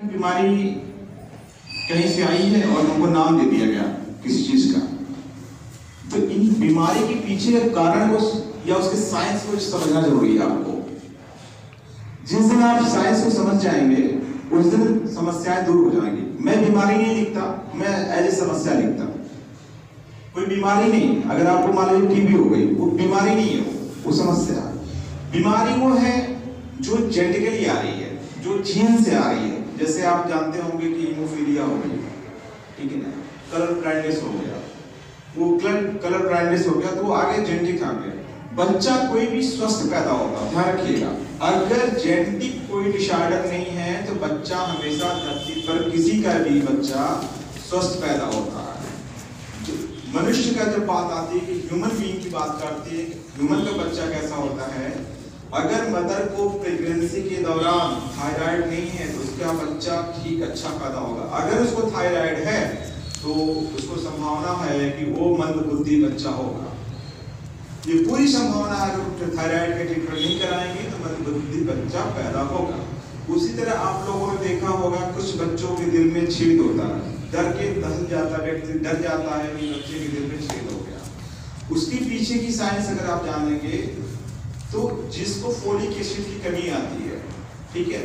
बीमारी कहीं से आई है और हमको नाम दे दिया गया किसी चीज का। तो इन बीमारी के पीछे के कारण को या उसके साइंस को समझना जरूरी है आपको। जिस दिन आप साइंस को समझ जाएंगे उस दिन समस्याएं दूर हो जाएंगी। मैं बीमारी नहीं लिखता, मैं एज ए समस्या लिखता। कोई बीमारी नहीं, अगर आपको मान लीजिए टीबी हो गई, वो बीमारी नहीं है, वो समस्या। बीमारी वो है जो जेनेटिकली आ रही है, जो जीन से आ रही है। जैसे आप जानते होंगे कि हीमोफीलिया हो गई, ठीक है ना, कलर ब्लाइंडनेस हो गया, वो कलर ब्लाइंडनेस हो गया तो वो आगे जेनेटिक आ गया। बच्चा कोई भी स्वस्थ पैदा होगा, ध्यान रखिएगा, अगर जेनेटिक कोई डिसऑर्डर नहीं है तो बच्चा हमेशा धरती पर किसी का भी बच्चा स्वस्थ पैदा होता है। मनुष्य का जब बात आती है कि ह्यूमन बीइंग की बात करती है, ह्यूमन का बच्चा कैसा होता है, अगर मदर को प्रेगनेंसी के दौरान थायराइड नहीं है तो उसका बच्चा ठीक अच्छा पैदा होगा। अगर उसको थायराइड है तो उसको संभावना है कि वो मंदबुद्धि बच्चा होगा। ये पूरी संभावना है, अगर थायराइड के ट्रीटमेंट नहीं कराएंगे तो मंदबुद्धि बच्चा पैदा होगा। उसी तरह आप लोगों ने देखा होगा कुछ बच्चों के दिल में छेद होता है, डर के धस जाता है, व्यक्ति डर जाता है कि बच्चे के दिल में छेद हो गया। उसके पीछे की साइंस अगर आप जानेंगे तो जिसको फोलिक एसिड की कमी आती है, ठीक है,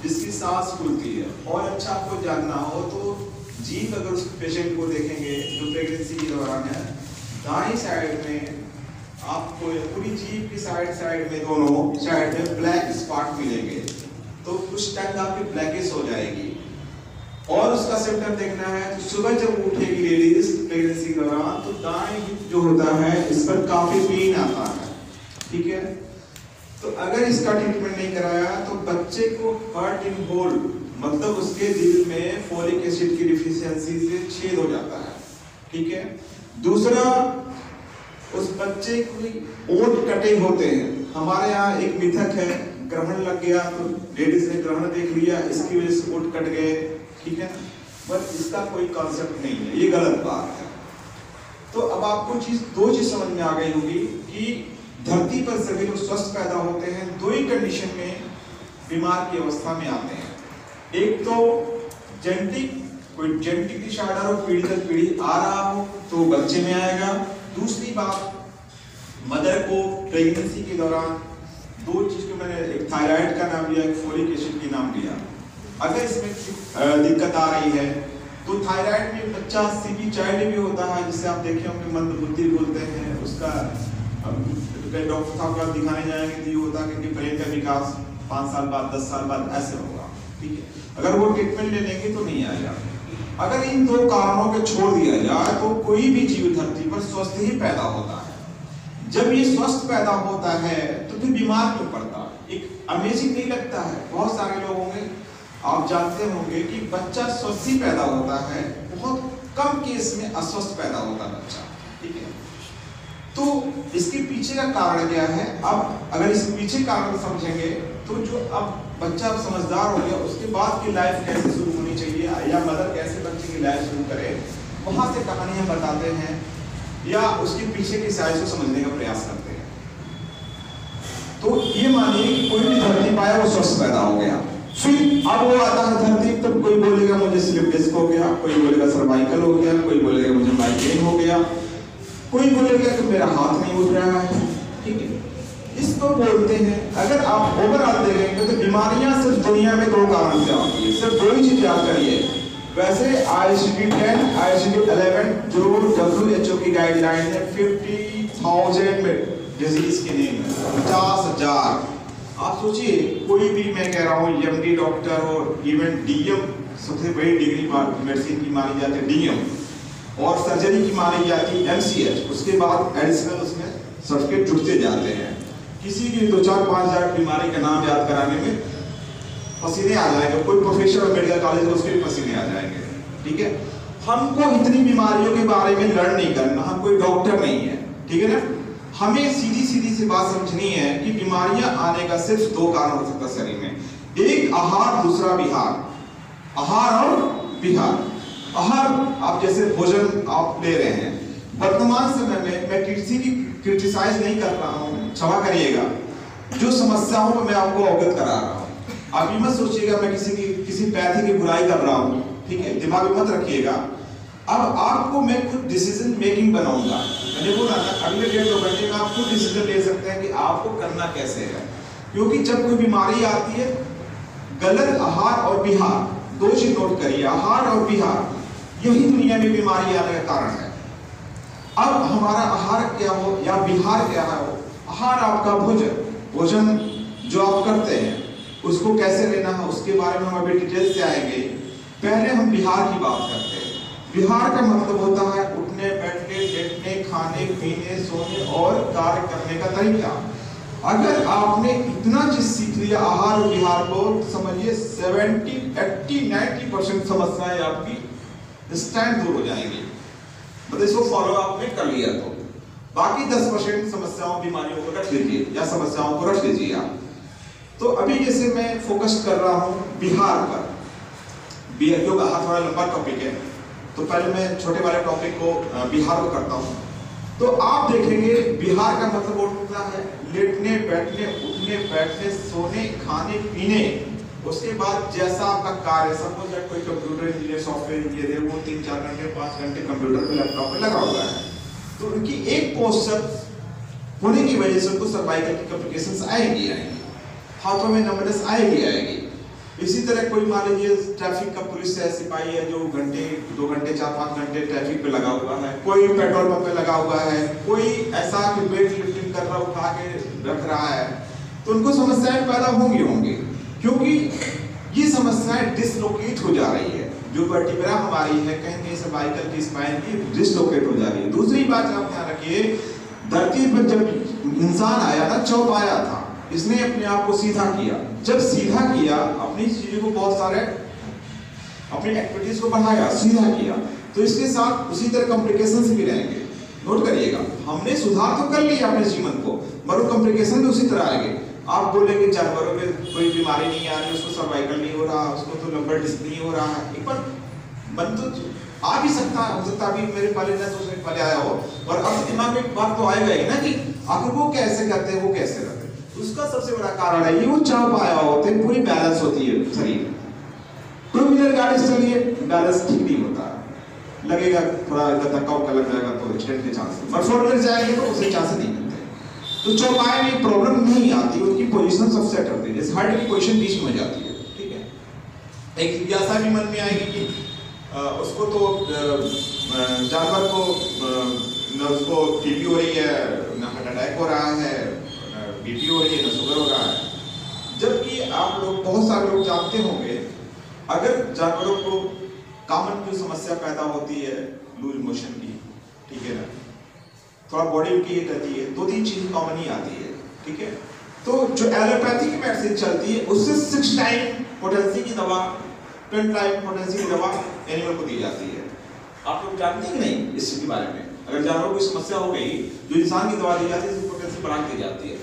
जिसकी सांस फूलती है, और अच्छा आपको जानना हो तो जीभ अगर उस पेशेंट को देखेंगे जो प्रेगनेंसी के दौरान है, दाएं साइड में आपको पूरी जीभ की साइड में दोनों साइड में ब्लैक स्पॉट मिलेंगे। तो कुछ टाइम आपकी ब्लैकिश हो जाएगी। और उसका सिम्टम देखना है तो सुबह जब उठेगी लेडीज प्रेगनेंसी के दौरान तो दाएं हिप जो होता है इस पर काफी पेन आता है, ठीक है। तो अगर इसका ट्रीटमेंट नहीं कराया तो बच्चे को हर्ट इन होल, मतलब उसके दिल में फोलिक एसिड की डिफिशियंसी से छेद हो जाता है, ठीक है। दूसरा, उस बच्चे को ओंठ कटे होते हैं। हमारे यहाँ एक मिथक है, ग्रहण लग गया तो लेडीज ने ग्रहण देख लिया, इसकी वजह से ओंठ कट गए, ठीक है, बट इसका कोई कॉन्सेप्ट नहीं है, ये गलत बात है। तो अब आपको दो चीज समझ में आ गई होगी कि धरती पर सभी लोग स्वस्थ पैदा होते हैं, दो ही कंडीशन में बीमार की अवस्था में आते हैं। एक तो जेनेटिक, कोई जेनेटिक डिसऑर्डर हो, पीढ़ी दर पीढ़ी आ रहा हो तो बच्चे में आएगा। दूसरी बात, मदर को प्रेगनेंसी के दौरान दो चीज को मैंने, एक थायराइड का नाम लिया, एक फोलिक एसिड की नाम लिया। अगर इसमें दिक्कत आ रही है तो थायराइड में बच्चा सीपी चाइल्ड भी होता है, जिससे आप देखे होंगे मंदबुद्धि बोलते हैं। उसका डॉक्टर साहब का दिखाने जाएंगे तो ये होता है कि ब्रेन का विकास 5 साल बाद 10 साल बाद ऐसे होगा, ठीक है। अगर वो ट्रीटमेंट ले लेंगे तो नहीं आएगा। अगर इन दो कारणों को छोड़ दिया जाए तो कोई भी जीव धरती पर स्वस्थ ही पैदा होता है। जब ये स्वस्थ पैदा होता है तो फिर बीमार क्यों पड़ता है? एक अमेजिंग नहीं लगता है? बहुत सारे लोगों में आप जानते होंगे कि बच्चा स्वस्थ ही पैदा होता है, बहुत कम केस में अस्वस्थ पैदा होता है बच्चा, ठीक है। तो इसके पीछे का कारण क्या है? अब अगर इस पीछे कारण समझेंगे तो जो अब बच्चा समझदार हो गया उसके बाद की लाइफ कैसे शुरू होनी चाहिए या मदर कैसे बच्चे की लाइफ शुरू करे, वहां से कहानियां बताते हैं या उसके पीछे की साइंस को समझने का प्रयास करते हैं। तो ये मानिए कि कोई भी धरती पाया वो स्वस्थ पैदा हो गया, फिर अब वो आता है धरती, तब कोई बोलेगा मुझे स्लिप डिस्क हो गया, कोई बोलेगा सर्वाइकल हो गया, कोई बोलेगा मुझे माइग्रेन हो गया, कोई बोलेगा कि मेरा हाथ नहीं उठ रहा है, ठीक है। इसको बोलते हैं, अगर आप ओवरऑल देखेंगे तो बीमारियां सिर्फ दुनिया में दो कारण से आती है, सिर्फ दो ही चीज याद करिए। वैसे ICD-10, ICD-11 जो WHO की गाइडलाइन है 50,000 डिजीज के नेम है, 50,000। आप सोचिए, कोई भी, मैं कह रहा हूँ MD डॉक्टर हो, इवन DM सबसे बड़ी डिग्री मेडिसिन की मानी जाती है DM, और सर्जरी की मानी जाती है MCH, उसके बाद एडिशनल उसमें सर्टिफिकेट जुड़ते जाते हैं। किसी भी 2-4-5 हज़ार बीमारी का नाम याद कराने में पसीने आ जाएंगे, कोई प्रोफेशनल मेडिकल कॉलेज में उसके भी पसीने आ जाएंगे, ठीक है। हमको इतनी बीमारियों के बारे में लर्न नहीं करना, हम कोई डॉक्टर नहीं है, ठीक है ना। हमें सीधी सीधी सी बात समझनी है कि बीमारियां आने का सिर्फ दो कारण हो सकता है शरीर में, एक आहार, दूसरा विहार। आहार और विहार। आहार, आप जैसे भोजन आप ले रहे हैं, वर्तमान समय में मैं किसी की क्रिटिसाइज नहीं कर रहा हूँ, क्षमा करिएगा, जो समस्याओं को मैं आपको अवगत करा रहा हूँ। आप ये मत सोचिएगा मैं किसी किसी पैथी की बुराई कर रहा हूँ, ठीक है, दिमाग में मत रखिएगा। अब आपको मैं खुद डिसीजन मेकिंग बनाऊंगा। मैंने बोला था अगले 1.5-2 घंटे में आप खुद डिसीजन ले सकते हैं कि आपको करना कैसे है। क्योंकि जब कोई बीमारी आती है, गलत आहार और विहार, 2 चीज नोट करिए, आहार और विहार यही दुनिया में बीमारी आने का कारण है। अब हमारा आहार क्या हो या विहार क्या हो, आहार आपका भोजन जो आप करते हैं उसको कैसे लेना है उसके बारे में हम अभी डिटेल से आएंगे। पहले हम विहार की बात करते हैं। विहार का मतलब होता है उठने बैठने लेटने खाने पीने सोने और कार्य करने का तरीका। अगर आपने इतना चीज सीख लिया आहार और विहार को, समझिए 70, 80, 90% समस्याएं आपकी स्टैंड दूर हो जाएंगी, मतलब इसको फॉलो आपने कर लिया तो। बाकी 10% समस्याओं बीमारियों को रख लीजिए या समस्याओं को रख लीजिए आप। तो अभी जैसे मैं फोकस कर रहा हूं बिहार पर, क्योंकि आहार थोड़ा लंबा टॉपिक है तो पहले मैं छोटे वाले टॉपिक को बिहार को करता हूं। तो आप देखेंगे बिहार का मतलब होता है लेटने बैठने उठने बैठने सोने खाने पीने। उसके बाद जैसा आपका कार्य, सपोज दैट कोई कंप्यूटर इंजीनियर सॉफ्टवेयर इंजीनियर है, वो 3-4 घंटे 5 घंटे कंप्यूटर पे लैपटॉप पे लगा हुआ है, तो उनकी एक पोस्चर होने की वजह से उनको सर्वाइकल की कॉम्प्लिकेशंस आएगी, हाथों में नमनेस आएगी। इसी तरह कोई मान लीजिए ट्रैफिक का पुलिस है, सिपाही है जो 2 घंटे 4-5 घंटे ट्रैफिक पे लगा हुआ है, कोई पेट्रोल पंप पे लगा हुआ है, कोई ऐसा कि वेट लिफ्टिंग कर रहा उठा के रख रहा है, तो उनको समस्याएं पैदा होंगी क्योंकि ये समस्याएं डिसलोकेट हो जा रही है। जो वर्टिब्रा हमारी है कहीं सर्वाइकल की स्पाइन की डिसलोकेट हो जा रही है। दूसरी बात आप ध्यान रखिए, धरती पर जब इंसान आया ना चौपाया था, इसने अपने आप को सीधा किया। जब सीधा किया अपनी चीजों को, बहुत सारे अपनी एक्टिविटीज को बढ़ाया, सीधा किया, तो इसके साथ उसी तरह कॉम्प्लिकेशंस भी रहेंगे। नोट करिएगा, हमने सुधार तो कर लिया अपने जीवन को, मगर कॉम्प्लिकेशन भी उसी तरह आएंगे। आप बोलेंगे जानवरों में कोई बीमारी नहीं आ रही, उसको सर्वाइकल नहीं हो रहा, उसको तो लंबर डिस्क नहीं हो रहा है, एक बार मन तो आ भी सकता है, हो सकता है अभी मेरे पहले न सोचने पहले आया हो, और अब दिमाग में एक बात तो आएगा ही ना कि आखिर वो कैसे करते हैं, वो कैसे करते हैं। उसका सबसे बड़ा कारण है ये वो चाव पाया होते हैं, पूरी बैलेंस होती है शरीर। टू व्हीलर गाड़ी चलिए बैलेंस ठीक नहीं होता, लगेगा थोड़ा धक्का उक्का लग जाएगा तो एक्सीडेंट के चांस, पर 4 व्हीलर जाएंगे तो उसके चांस नहीं मिलते। तो चौपाए में प्रॉब्लम नहीं आती, उनकी पोजीशन सब सेट होती है, जैसे हार्ट की पोजीशन बीच में हो जाती है, ठीक है। एक जिज्ञासा भी मन में आएगी कि उसको तो जानवर को न उसको टीबी हो रही है, न हार्ट अटैक हो रहा है, न बीपी हो रही है, न शुगर हो रहा है। जबकि आप लोग, बहुत सारे लोग जानते होंगे, अगर जानवरों को कॉमन जो समस्या पैदा होती है लूज मोशन की, ठीक है ना, थोड़ा बॉडी की रहती है, 2-3 चीज कॉमन ही आती है, ठीक है। तो जो एलोपैथी की मेडिसिन चलती है उससे 6 टाइम पोटेंसी की दवा, 10 टाइम पोटेंसी की दवा एनिमल को दी जाती है। आप लोग जानते हैं कि नहीं इस चीज के बारे में? अगर जानवरों को समस्या हो गई, जो इंसान की दवा दी जाती है उसकी पोटेंसी बढ़ा दी जाती है।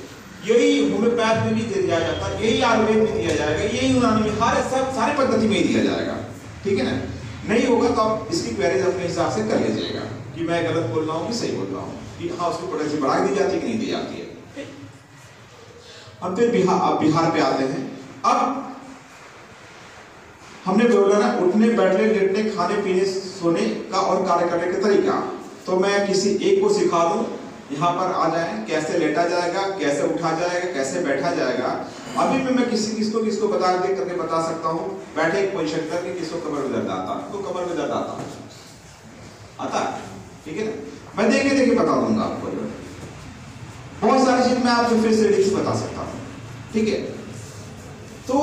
यही होम्योपैथ में भी दिया जाता है, यही आयुर्वेद में दिया जाएगा, यही यूनानी में, हर सारी पद्धति में ही दिया जाएगा, ठीक है ना। नहीं होगा तो आप इसकी क्वेरीज अपने हिसाब से कर लीजिएगा कि मैं गलत बोल रहा हूँ कि सही बोल रहा हूँ, कि हाँ उसकी पोटेंसी बढ़ा दी जाती है कि नहीं दी जाती है। अब फिर बिहार पे आते हैं। अब हमने बोला ना उठने बैठने लेटने खाने पीने सोने का और कार्य करने का तरीका, तो मैं किसी एक को सिखा दूं, यहाँ पर आ जाए, कैसे लेटा जाएगा, कैसे उठा जाएगा, कैसे बैठा जाएगा। अभी मैं किसको बता दे करके बता सकता हूँ, बैठे एक पोजीशन करके किसको कमर में दर्द आता, तो कमर में दर्द आता, ठीक है ना। मैं देखे बता दूंगा आपको, बहुत सारी चीज मैं आपको फिर से बता सकता हूँ, ठीक है। तो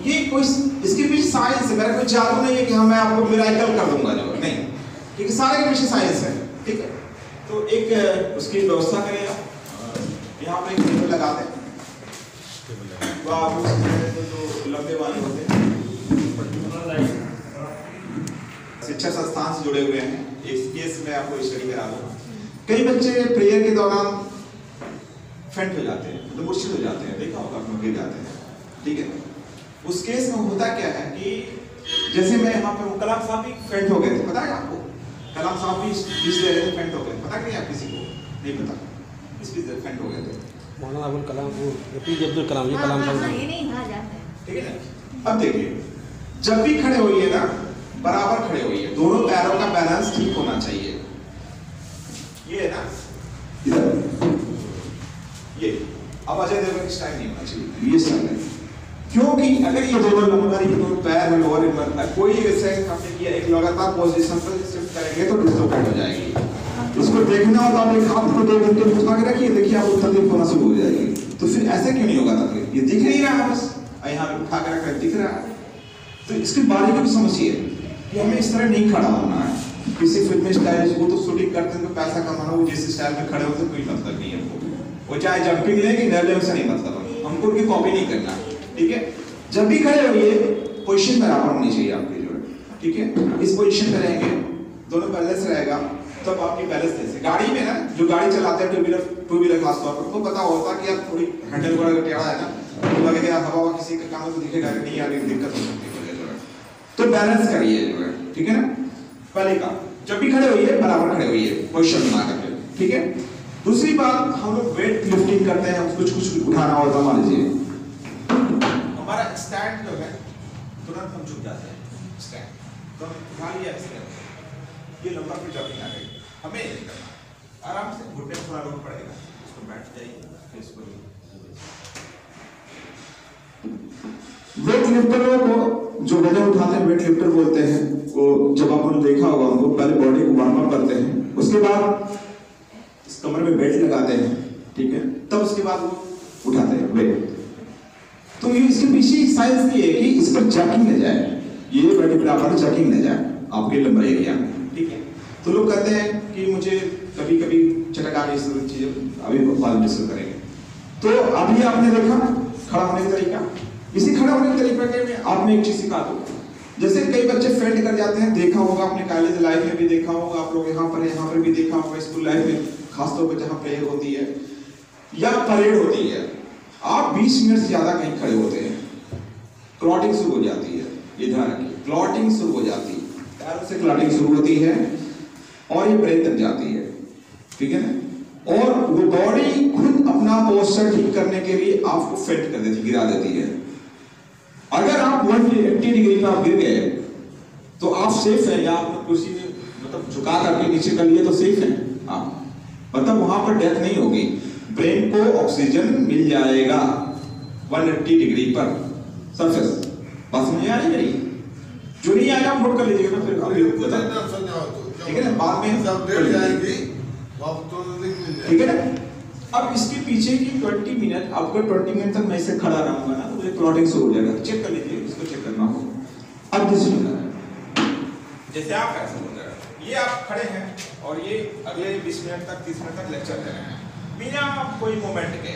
ये कोई इसके पीछे साइंस है, मेरा कोई जादू नहीं है कि मैं आपको मिराकल कर दूंगा, जो नहीं, क्योंकि सारे के पीछे साइंस है, ठीक है। तो एक उसकी व्यवस्था करें आप, यहाँ पे एक टेबल लगा दें, तो आप जो लंबे वाले होते हैं शिक्षा संस्थान से जुड़े हुए हैं, एक केस में आपको स्टडी करा दूँ। कई बच्चे प्रेयर के दौरान फेंट हो जाते हैं, मतलब मूर्छित हो जाते हैं, देखा होगा आपने, गिर जाते हैं, ठीक है। उस केस में होता क्या है कि जैसे मैं यहाँ पे कलाम साहब भी फेंट हो गए थे, पता है आपको? कलाम साहब भी स्पीच दे रहे थे, फेंट हो गए, पता नहीं आप किसी को? नहीं पता, स्पीच दे फेंट हो गए थे। मौलाना अबुल कलाम, वो एपीजे अब्दुल कलाम, ये कलाम साहब, ठीक है ना। अब देखिए, जब भी खड़े होइए ना बराबर खड़े होइए, दोनों पैरों का बैलेंस ठीक होना चाहिए। ये है ना इधर, ये अब अजय देवगन की स्टाइल नहीं होना चाहिए, ये स्टाइल है। क्योंकि अगर ये दोनों नंबर, ये दोनों पैर में लोअर नंबर कोई एक्सरसाइज हमने किया एक लगातार पोजीशन पर शिफ्ट करेंगे तो डिस्लोकेट हो जाएगी। इसको देखना हो तो आप एक हाथ को 2 घंटे उठा के रखिए, देखिए आपको तकलीफ होना शुरू हो जाएगी। तो फिर ऐसे क्यों नहीं होगा तकलीफ? ये दिख नहीं रहा है, बस यहाँ पे उठा के रखा दिख रहा है। तो इसकी बारीकी भी समझिए कि हमें इस तरह नहीं खड़ा होना है। किसी फिल्म स्टाइल वो तो शूटिंग करते हैं तो पैसा कमाना, वो जिस स्टाइल में खड़े होते कोई मतलब नहीं है वो चाहे जंपिंग ले कि नर्ले से नहीं मतलब, हमको उनकी कॉपी नहीं करना, ठीक है। जब भी खड़े होइए पोजीशन बराबर होनी चाहिए आपकी जो है, ठीक है। इस पोजीशन में रहेंगे, दोनों बैलेंस रहेगा, तब आपकी बैलेंस जैसे गाड़ी में ना, जो गाड़ी चलाते हैं टू व्हीलर खास तौर पर, उनको पता होता कि यार थोड़ी हैंडल वगैरह टेढ़ा है ना, तो लगेगा हवा किसी के काम में तो दिखेगा कि नहीं यार दिक्कत हो सकती है जो है, तो बैलेंस करिए जो है, ठीक है ना। पहले का जब भी खड़े होइए बराबर खड़े होइए, पोजीशन बना करके, ठीक है। दूसरी बात, हम लोग वेट लिफ्टिंग करते हैं, कुछ उठाना होता, मान लीजिए हमारा स्टैंड जो है तुरंत हम झुक जाते हैं, स्टैंड तो हम उठा लिया स्टैंड, ये लंबा फिर जंपिंग आ गई, हमें नहीं करना, आराम से घुटने थोड़ा रोक पड़ेगा, इसको बैठ जाइए, फिर इसको वेट लिफ्टरों को जो वजन उठाते हैं वेट लिफ्टर बोलते हैं, वो जब आपने देखा होगा उनको पहले बॉडी को वार्म अप करते हैं, उसके बाद इस कमर में बेल्ट लगाते हैं, ठीक है, तब उसके बाद वो उठाते हैं वेट। तो ये इसके पीछे साइंस ये है कि इस पर जैकिंग न जाए, ये बॉडी बराबर जैकिंग न जाए आपके लंबा एरिया में, ठीक है। तो लोग कहते हैं कि मुझे कभी कभी चटक आ गई, सब चीजें अभी बाद में डिस्कस करेंगे। तो अभी आपने देखा खड़ा होने का तरीका, इसी खड़ा होने के तरीके में आपने एक चीज सिखा दो। जैसे कई बच्चे फेंट कर जाते हैं, देखा होगा आपने कॉलेज लाइफ में भी देखा होगा, आप लोग यहाँ पर भी देखा होगा, स्कूल लाइफ में खासतौर पर जहाँ प्रेयर होती है या परेड होती है, आप 20 मिनट से ज्यादा कहीं खड़े होते हैं, क्लॉटिंग शुरू हो जाती है, ये ध्यान रखिए, क्लॉटिंग शुरू हो जाती है, पैरों से क्लॉटिंग शुरू होती है और ये ब्रेन तक जाती है, ठीक है ना। और वो बॉडी खुद अपना पोस्चर ठीक करने के लिए आपको फेंट कर देती, गिरा देती है। अगर आप 180 डिग्री पर आप गिर गए तो आप सेफ है, या आप कुर्सी में मतलब झुका करके नीचे कर लिए तो सेफ है आप, मतलब वहां पर डेथ नहीं होगी, ब्रेन को ऑक्सीजन मिल जाएगा 180 डिग्री पर सरफेस। बात समझ आ रही मेरी? जो नहीं आएगा नोट कर लीजिएगा ना, फिर अभी ठीक है ना, बाद में सब जाएंगे, ठीक है ना। अब इसके पीछे की 20 मिनट, आपको 20 मिनट तक मैं इसे खड़ा रहूंगा ना, तो क्लॉटिंग शुरू हो जाएगा, चेक कर लीजिए, इसको चेक करना हो। अब जैसे आप ऐसे बोल रहे हैं, ये आप खड़े हैं और ये अगले 20 मिनट तक 30 मिनट तक लेक्चर दे रहे हैं बिना कोई मोमेंट के,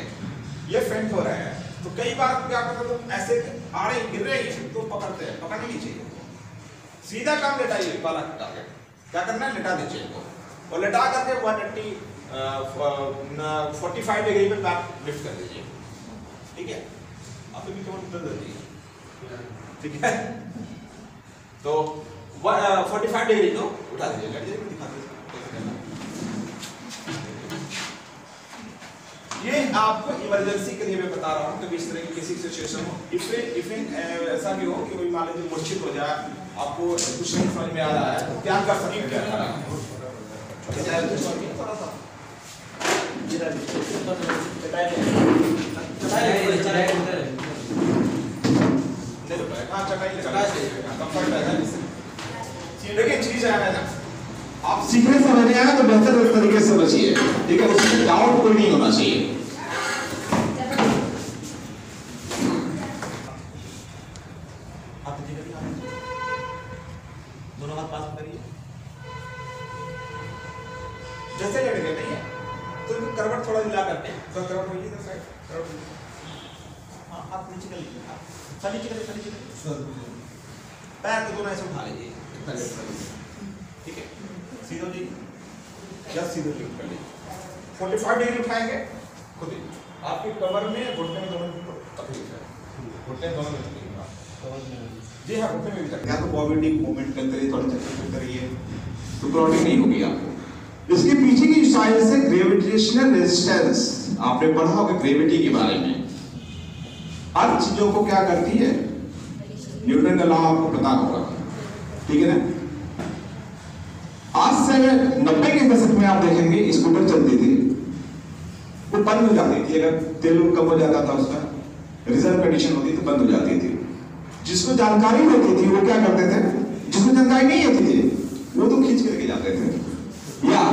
ये फेंट हो रहे हैं। तो कई बार क्या करते हैं, तो ऐसे आ रहे गिर रहे हैं तो पकड़ते हैं, पकड़ने नहीं चाहिए, सीधा काम लेटाइए, बाला हटा के क्या करना है, लेटा दीजिए इनको, और लेटा करके 180 45 डिग्री पे बैक लिफ्ट कर दीजिए, ठीक है। आप भी केवल उतर दीजिए, ठीक है। तो 45 डिग्री को उठा दीजिए, लेट जाइए, दिखा दीजिए। ये आपको इमरजेंसी के लिए मैं बता रहा हूँ, कभी इस तरह की किसी सिचुएशन हो, इफ ऐसा भी हो कि कोई मान लीजिए मूर्छित हो जाए, आपको कुछ नहीं समझ में आ रहा है, तो क्या कर सकते हैं, थोड़ा सा लेकिन चीज है ना, आप सीखने समझने आए तो बेहतर तरीके से समझिए, ठीक है, उसमें डाउट कोई नहीं होना चाहिए। दोनों हाथ पास करिए, जैसे लेट गए नहीं है तो करवट थोड़ा हिला करके, तो करवट होगी इधर साइड, करवट, हाँ हाथ नीचे कर लीजिए, हाथ नीचे कर, पैर को दोनों ऐसे उठा लीजिए, ठीक है, सीधो जी, जस्ट सीधो लिफ्ट कर लीजिए, 45 डिग्री उठाएंगे खुद ही, आपकी कमर में घुटने में दोनों तकलीफ है, घुटने दोनों में तकलीफ जी हाँ, घुटने में भी तकलीफ, या तो बॉडी मूवमेंट करते रहिए, थोड़ा चक्कर करिए, तो क्लॉटिंग नहीं होगी आपको। इसके पीछे की साइंस है ग्रेविटेशनल रेजिस्टेंस, आपने पढ़ा होगा ग्रेविटी के बारे में, हर चीजों को क्या करती है, न्यूटन का लॉ आपको पता होगा, ठीक है ना। आज से 90 के दशक में आप देखेंगे स्कूटर चलती थी, वो बंद हो जाती थी, अगर तेल कम हो जाता था उसका, रिजर्व कंडीशन होती तो बंद हो जाती थी। जिसको जानकारी होती थी वो क्या करते थे, जिसको जानकारी नहीं होती थी वो तो खींच करके जाते थे, या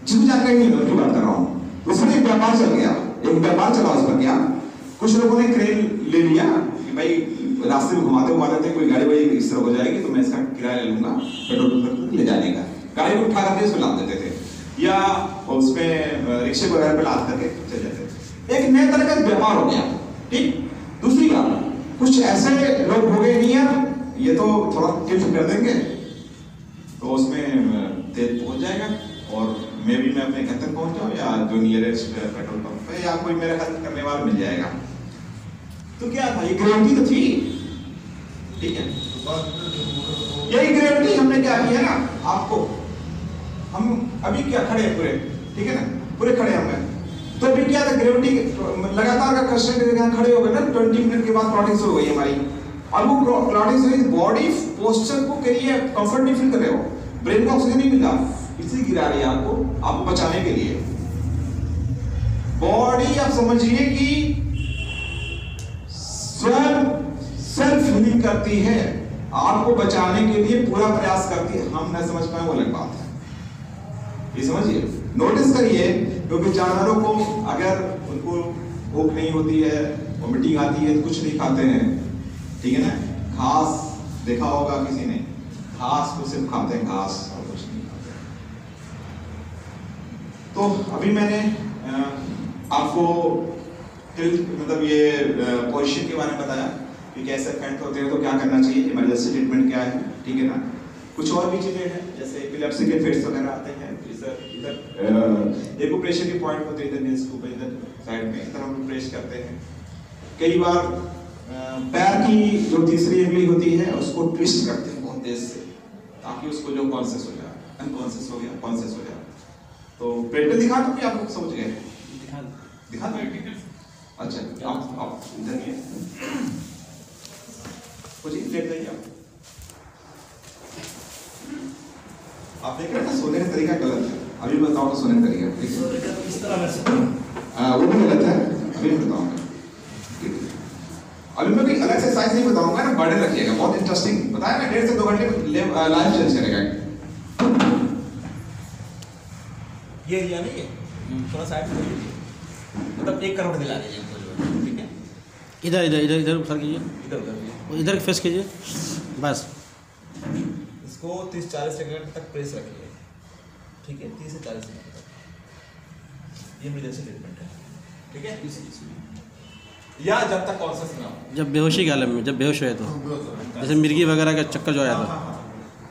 जिसको जानकारी नहीं होती बात कर रहा हूं, उसमें एक व्यापार चल गया, एक व्यापार चला उस पर क्या, कुछ लोगों ने क्रेन ले लिया कि भाई रास्ते में घुमाते घुमाते थे, कोई गाड़ी वाड़ी इस तरह हो जाएगी तो मैं इसका किराया ले लूंगा, पेट्रोल ले जाने का, गाड़ी को उठा करके उसको लाद देते थे, या उसमें रिक्शे वगैरह पे लाद करके चले जाते थे। एक नए तरह का व्यापार हो गया, ठीक। दूसरी बात, कुछ ऐसे लोग हो गए नहीं यार, ये तो थोड़ा टिप्स कर देंगे तो उसमें तेल पहुंच जाएगा और मैं अपने घर तक पहुंच जाऊं, या जो नियरेस्ट पेट्रोल पंप पे, या कोई मेरा हेल्प करने वाला मिल जाएगा। तो क्या था, ये ग्रेविटी तो थी, ठीक है। यही ग्रेविटी हमने क्या किया ना, आपको हम अभी क्या खड़े हैं पूरे, ठीक है ना, पूरे खड़े हैं हम, तो अभी क्या था, ग्रेविटी लगातार का क्वेश्चन यहाँ खड़े हो गए ना, 20 मिनट के बाद क्लॉटिंग शुरू हो गई हमारी, और वो क्लॉटिंग से बॉडी पोस्चर को करिए कंफर्ट नहीं फील कर रहे हो, ब्रेन को ऑक्सीजन नहीं मिल रहा, इसलिए गिरा रही है आपको बचाने के लिए। बॉडी आप समझिए कि स्वयं सेल्फ हीलिंग करती है, आपको बचाने के लिए पूरा प्रयास करती है, हम न समझ पाए वो अलग बात है, ये समझिए, नोटिस करिए। क्योंकि जानवरों को अगर उनको भूख नहीं होती है, वोमिटिंग आती है तो कुछ नहीं खाते हैं, ठीक है ना, घास देखा होगा किसी ने, घास को सिर्फ खाते हैं, घास और कुछ नहीं खाते। तो अभी मैंने आपको मतलब ये पोजीशन के बारे में बताया कि कैसे इफेक्ट होते हैं, तो क्या करना चाहिए, इमरजेंसी ट्रीटमेंट क्या है, ठीक है ना। कुछ और भी चीजें हैं जैसे एपिलेप्सी के फिट्स वगैरह आते हैं, इधर एक्यूप्रेशर की पॉइंट होते हैं, इधर नीज के ऊपर, इधर साइड में इस तरह हम प्रेस करते हैं। कई बार पैर की जो तीसरी उंगली होती है उसको ट्विस्ट करते हैं बहुत तेज से, ताकि उसको जो कॉन्शियस हो जाए, अनकॉन्शियस हो गया, कॉन्शियस हो जाए। तो प्रैक्टिकल दिखा दूं कि आप लोग समझ गए? दिखा दो। अच्छा, आप इधर ही कुछ लेट जाइए आप देख रहे हैं ना, सोने का तरीका गलत है, अभी बताओ तो सोने का तरीका इस तरह से वो भी गलत है, अभी बताऊंगा। अभी मैं कोई अलग एक्सरसाइज नहीं बताऊंगा ना, बर्डन रखिएगा, बहुत इंटरेस्टिंग बताया ना, 1.5 से 2 घंटे लाइफ चेंज करेगा। ये एरिया नहीं है, थोड़ा साइड में लीजिए, मतलब 1 करोड़ दिला दीजिए, ठीक है। इधर इधर इधर इधर सर कीजिए, इधर फेस कीजिए, बस इसको 30-40 सेकंड तक प्रेस रखिए, ठीक है, 30 से 40 सेकंड तक। ये इमरजेंसी ट्रीटमेंट है, ठीक है। या जब तक कॉन्शियस ना हो, जब बेहोशी के हालत में, जब बेहोश हुए तो जैसे मिर्गी वगैरह का चक्कर जो आया था,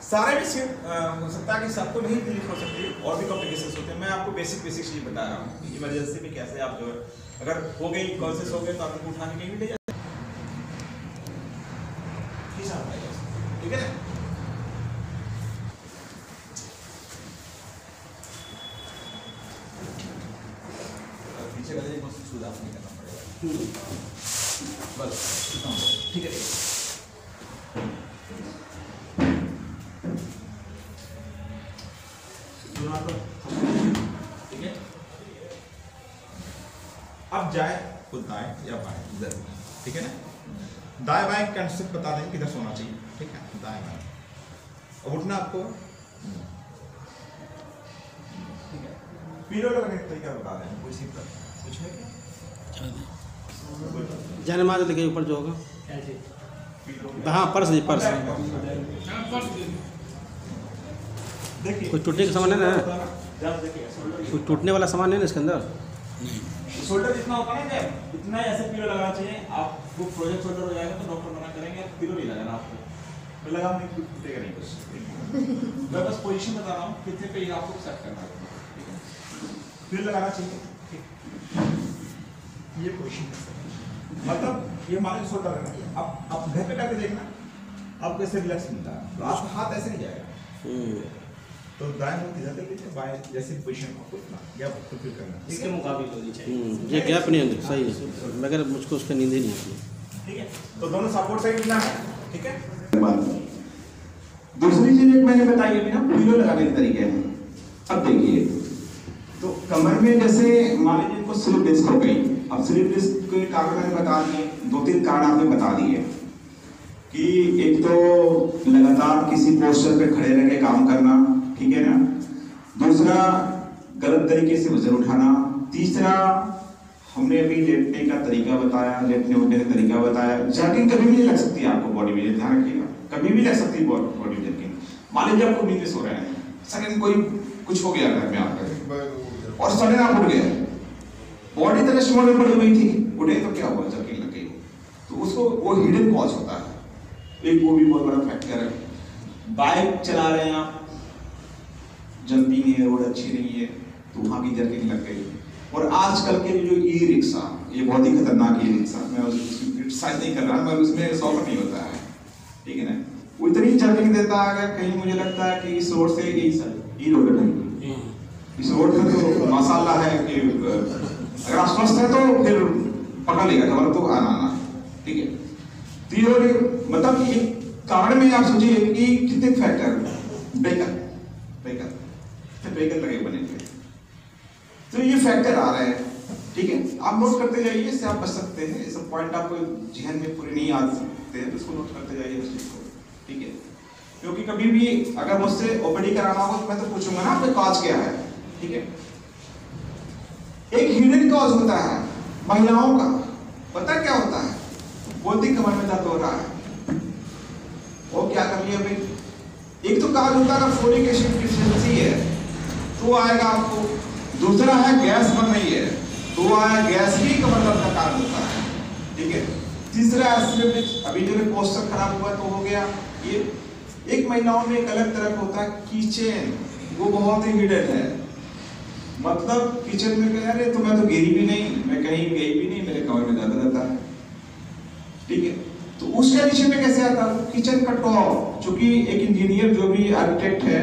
सारे भी हो सकता है कि सबको नहीं तकलीफ हो सकती, और भी कॉम्प्लिकेशंस होते हैं। मैं आपको बेसिक चीज बता रहा हूँ, इमरजेंसी में कैसे आप जो है अगर हो गई कॉन्शियस हो गए तो आपको उठाने के लिए ले जाते, ठीक है ना। पीछे का देखो, सुधार नहीं करना पड़ेगा, बस ठीक है। ठीक है, अब जाए खुद दाएं या बाएं, इधर, ठीक है ना। दाएं बाएं कंसेप्ट बता दें किधर सोना चाहिए, ठीक है, दाएं बाएं। अब उठना आपको, ठीक है। पीलो लगाने का तरीका बता दें, कोई सिंपल कुछ है क्या? जाने मार देखिए ऊपर जो होगा, हाँ पर्स जी, पर्स देखिए, कोई टूटने का सामान है ना, कोई टूटने वाला सामान है ना इसके अंदर। शोल्डर जितना होता है ना, इतना ऐसे पिलो लगाना चाहिए। आपको प्रोजेक्ट शोल्डर हो जाएगा तो डॉक्टर मना करेंगे पिलो नहीं लगाना आपको, तो लगाने की टूटेगा नहीं कुछ। मैं बस पोजीशन बता रहा हूँ कितने पे आपको सेट करना है, ठीक है। पिलो लगाना चाहिए, ठीक। ये पोजीशन मतलब ये हमारे शोल्डर है ना, अब आप घर पे करके देखना आपको कैसे रिलैक्स मिलता है। आपका हाथ ऐसे नहीं जाएगा, तो दाएं मुंह इधर कर लीजिए, बाएं जैसे पोजीशन को इतना गैप फुलफिल करना, इसके मुकाबले होनी चाहिए। ये गैप नहीं है, सही है, मगर मुझको उसका नींद ही नहीं आती। ठीक है, तो दोनों सपोर्ट साइड मिला है, ठीक है। दूसरी चीज एक मैंने बताई अभी ना, पिलो लगाने के तरीके हैं। अब देखिए, तो कमर में जैसे मान लीजिए इनको स्लिप डिस्क हो गई, अब स्लिप डिस्क के कारण मैंने बता दिए, 2-3 कारण आपने बता दिए कि एक तो लगातार किसी पोस्चर पे खड़े रह के काम करना, ठीक है ना, दूसरा गलत तरीके से वजन उठाना, तीसरा हमने अभी लेटने का तरीका बताया, लेटने उठने का तरीका बताया। जर्किंग कभी भी नहीं लग सकती आपको बॉडी में, ध्यान रखिएगा, कभी भी लग सकती है बॉडी में जर्किंग। मान लीजिए आपको नींद में सो रहे हैं, सडन कोई कुछ हो गया घर में आपका और सडन आप उठ गए, बॉडी तो रेस्ट मोड में पड़ी हुई थी, उठे तो क्या हुआ, जर्किंग लग गई, तो उसको वो हिडन कॉज होता है, एक वो भी बहुत बड़ा फैक्टर है। बाइक चला रहे हैं आप, जंपिंग है, रोड अच्छी नहीं है, तो वहां भी जर्किंग लग गई। और आजकल के जो ई रिक्शा, ये बहुत ही खतरनाक ई रिक्शा, मैं उसकी क्रिटिसाइज नहीं कर रहा, मैं उसमें सॉफ्ट नहीं होता है, ठीक है ना, वो इतनी जर्किंग देता है, कहीं मुझे लगता है कि इस रोड से ई रोड नहीं, इस रोड में तो माशाल्लाह है कि अगर आप स्वस्थ है तो फिर पकड़ लेगा, खबर तो आना, ठीक है। तो ये मतलब कि कारण में आप सोचिए कि कितने फैक्टर, ब्रेकर लगे बनेंगे, तो ये फैक्टर आ रहे हैं, ठीक है। आप नोट करते जाइए, इससे आप बच सकते हैं, ये सब पॉइंट आपको जहन में पूरे नहीं आ सकते हैं, तो इसको नोट करते जाइए उस चीज को, ठीक है। क्योंकि कभी भी अगर मुझसे ओपीडी कराना हो तो मैं तो पूछूंगा ना आपका कॉज क्या है, ठीक है। एक हिडन कॉज होता है महिलाओं का, पता क्या होता है, बोलती कमर में दर्द हो रहा है, वो क्या कर लिया भाई, एक तो कहा होता है फोलिक एसिड डिफिशिएंसी है तो आएगा आपको, दूसरा है गैस बन रही है तो आया, गैस भी कमर दर्द का कारण होता है, ठीक है। तीसरा अभी जो पोस्चर खराब हुआ तो हो गया ये। एक महिलाओं में एक अलग तरह का होता है किचन, वो बहुत ही हिडन है, मतलब किचन में कह रहे तो मैं तो गिरी भी नहीं, मैं कहीं गई भी नहीं, मेरे कमर में दर्द रहता है, ठीक है। तो उस कंडीशन में कैसे आता है, किचन का टॉप, चूंकि एक इंजीनियर जो भी आर्किटेक्ट है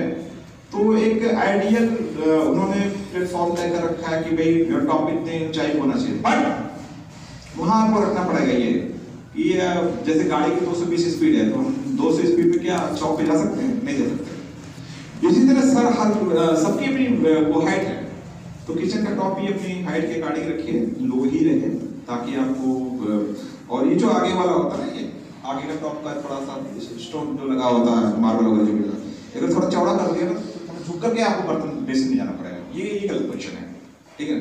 तो एक आइडियल उन्होंने प्लेटफॉर्म तय कर रखा है कि भाई टॉप इतने ऊंचाई होना चाहिए, बट वहां आपको रखना पड़ेगा ये जैसे गाड़ी की 220 स्पीड है तो हम 200 स्पीड में क्या चौक पे जा सकते हैं, नहीं जा सकते। इसी तरह सर हर सबकी अपनी वो हाइट है, तो किचन का टॉप भी अपनी हाइट के अकॉर्डिंग रखिए, लो ही रहे, ताकि आपको, और ये जो आगे वाला होता है ना, ये आगे का टॉप का थोड़ा सा स्टोन जो लगा होता है, मार्बल वगैरह जो भी, अगर थोड़ा चौड़ा कर दिया ना तो झुक करके आपको बर्तन बेसिन में जाना पड़ेगा, ये गलत पोजीशन है, ठीक है।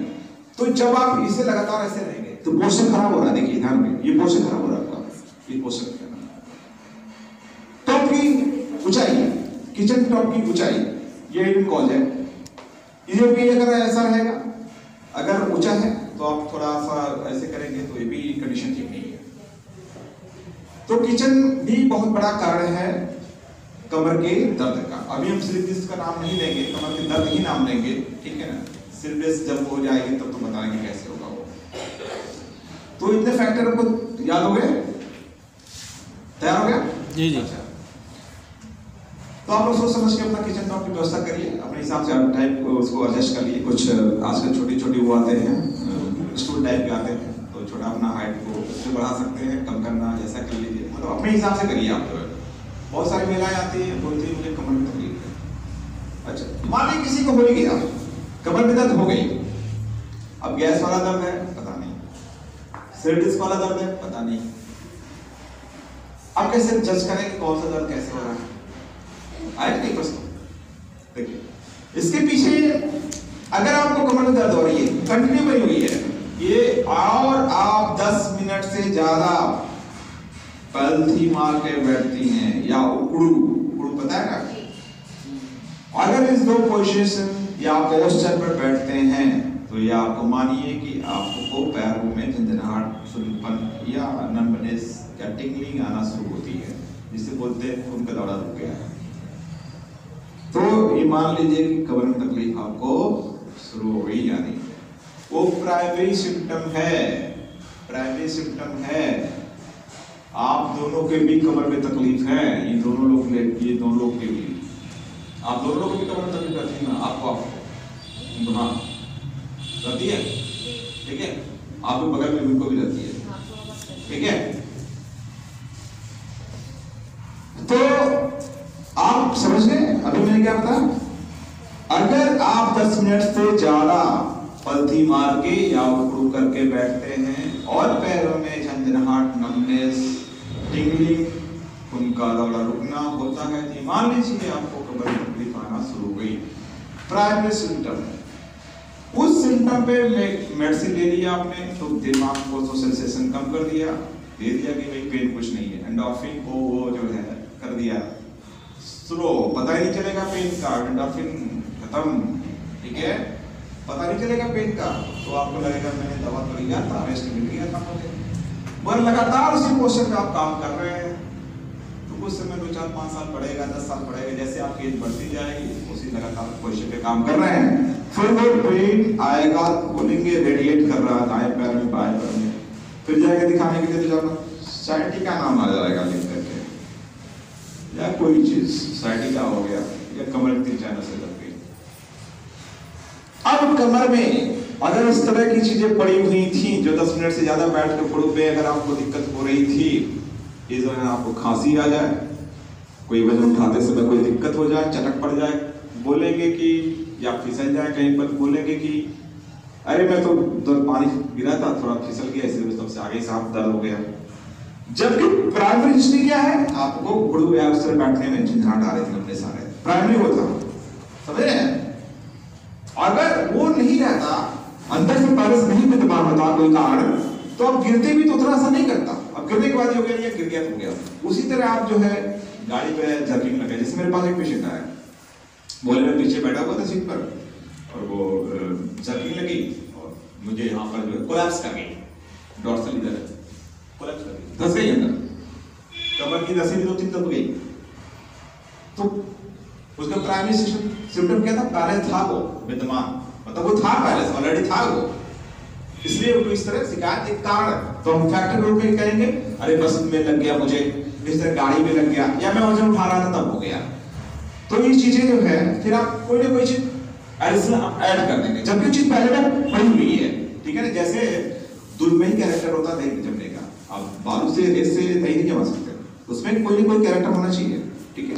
तो जब आप इसे लगातार ऐसे रहेंगे तो पोस्चर खराब हो रहा है, देखिए ध्यान में, ये पोस्चर खराब हो रहा है आपका, ये पोस्चर टॉप की ऊंचाई, किचन टॉप की ऊंचाई, ये हिडन कॉज है। ये भी अगर ऐसा रहेगा, अगर ऊंचा है तो आप थोड़ा सा ऐसे करेंगे तो ये भी कंडीशन ठीक नहीं है। तो किचन भी बहुत बड़ा कारण है कमर के दर्द का। अभी हम स्लिप डिस्क का नाम नहीं लेंगे, कमर के दर्द ही नाम लेंगे, ठीक है ना। स्लिप डिस्क जब हो जाएगी तब तो बताएंगे कैसे होगा वो। तो इतने फैक्टर को याद हो गए, तैयार हो गया? जी जी। अच्छा। तो आप लोग सोच समझ के अपना किचन टॉप की व्यवस्था करिए, अपने हिसाब से टाइप उसको एडजस्ट कर लिए। कुछ आजकल छोटी छोटी वो आते हैं, स्टूल टाइप के आते हैं, तो छोटा अपना हाइट को उससे बढ़ा सकते हैं, कम करना जैसा कर लीजिए, मतलब अपने हिसाब से करिए आप। बहुत सारी महिलाएं आती हैं, बोलती है मुझे कमर में तकलीफ है। अच्छा, मान लीजिए किसी को हो ही गया, कमर में दर्द हो गई, अब गैस वाला दर्द है पता नहीं, स्लिप डिस्क वाला दर्द है पता नहीं, अब कैसे जज करें कि कौन सा दर्द कैसे हो रहा है? आया नहीं प्रश्न? देखिए, इसके पीछे अगर आपको कमर में दर्द हो रही है, कंटिन्यू बनी हुई है ये, और आप 10 मिनट से ज्यादा पलथी मार के बैठती हैं या उकड़ू पता है ना, अगर इस दो पोजीशन या पोस्चर पर बैठते हैं तो ये आपको मानिए कि आपको पैरों में झंझनाहट, सुन्नपन या नंबनेस या टिंगलिंग आना शुरू होती है, जिसे बोलते हैं खून का दौरा रुक गया है। तो ये मान लीजिए कि कमर में तकलीफ आपको शुरू हो गई, यानी वो प्राइमरी सिम्टम है, प्राइमरी सिम्टम है। आप दोनों के भी कमर में तकलीफ है, ये दोनों लोग के भी, आप दोनों लोग की कमर में तकलीफ रहती है ना, आपको हाँ रहती है, ठीक है, आपके बगल में उनको भी रहती है, ठीक है। तो आप समझ गए अभी मैंने क्या बताया? अगर आप 10 मिनट से ज्यादा पलथी मार के या उखड़ू करके बैठते हैं और पैरों में झंझनाहट, नमनेस, टिंगलिंग, खून का दौरा रुकना होता है, तो मान लीजिए आपको कमर में तकलीफ आना शुरू हो गई, प्राइमरी सिम्टम। उस सिम्टम पे मेडिसिन ले लिया आपने, तो दिमाग को तो सेंसेशन कम कर दिया, दे दिया कि भाई पेन कुछ नहीं है, एंडोर्फिन को वो जो है कर दिया स्लो, पता ही नहीं चलेगा पेन का, एंडोर्फिन खत्म, ठीक है, पता नहीं चलेगा पेन का, तो आपको लगेगा मैंने दवा तो लिया था, रेस्ट मिल गया था मुझे। मगर लगातार उसी पोस्चर पे आप काम कर रहे हैं, तो कुछ समय 2, 4, 5 साल पड़ेगा, 10 साल पड़ेगा, जैसे आपकी एज बढ़ती जाएगी उसी लगातार पोस्चर पे काम कर रहे हैं, फिर वो पेन आएगा, बोलेंगे रेडिएट कर रहा है दाएं पैर में, बाएं पैर में, फिर जाके दिखाने के लिए तो जाना साइटिका नाम आ जाएगा लिख करके, या कोई चीज साइटिका हो गया, या कमर 3-4 से लग गई। अब कमर में अगर इस तरह की चीजें पड़ी हुई थी, जो 10 मिनट से ज्यादा बैठ के खुड़ पे अगर आपको दिक्कत हो रही थी, इस दौरान आपको खांसी आ जाए, कोई वजन उठाते समय कोई दिक्कत हो जाए, चटक पड़ जाए, बोलेंगे कि या फिसल जाए कहीं पर, बोलेंगे कि अरे मैं तो पानी गिरा था, थोड़ा फिसल गया, इसलिए सबसे आगे साफ दर्द हो गया। जबकि प्राइमरी हिस्ट्री क्या है? आपको उखड़ू या उस तरह बैठने में झंझनाहट आ रही थी, अपने सारे प्राइमरी होता, समझ रहे हैं? अगर वो नहीं रहता, अंदर से पहले से नहीं विद्यमान होता कोई कारण, तो अब गिरते भी तो उतना असर नहीं करता। अब गिरने के बाद हो गया, गिर गया तो गया। उसी तरह आप जो है गाड़ी पे जर्किंग लगे, जैसे मेरे पास एक पेशेंट आया, बोले मैं पीछे बैठा हुआ था सीट पर, और वो जर्किंग लगी और मुझे यहाँ पर जो है कोलैप्स कर गई, डॉर्सल इधर कोलैप्स कर गई, धंस गई अंदर, कमर की रस्सी 2-3 दब गई। तो उसका प्राइमरी सिम्टम क्या था? पहले था वो विद्यमान, मतलब वो था पहले से, ऑलरेडी था वो, इसलिए उनको इस तरह शिकायत एक कारण। तो हम फैक्टर रूप में कहेंगे अरे बस में लग गया मुझे, इस तरह गाड़ी में लग गया, या मैं वजन उठा रहा था तब हो गया। तो ये चीजें जो है फिर आप कोई ना कोई चीज एडिशनल ऐड कर देंगे, जबकि चीज पहले में पड़ी हुई है, ठीक है ना? जैसे दूध में ही कैरेक्टर होता है दही जमने का, आप बालू से रेत से दही नहीं जमा सकते, उसमें कोई ना कोई कैरेक्टर होना चाहिए, ठीक है?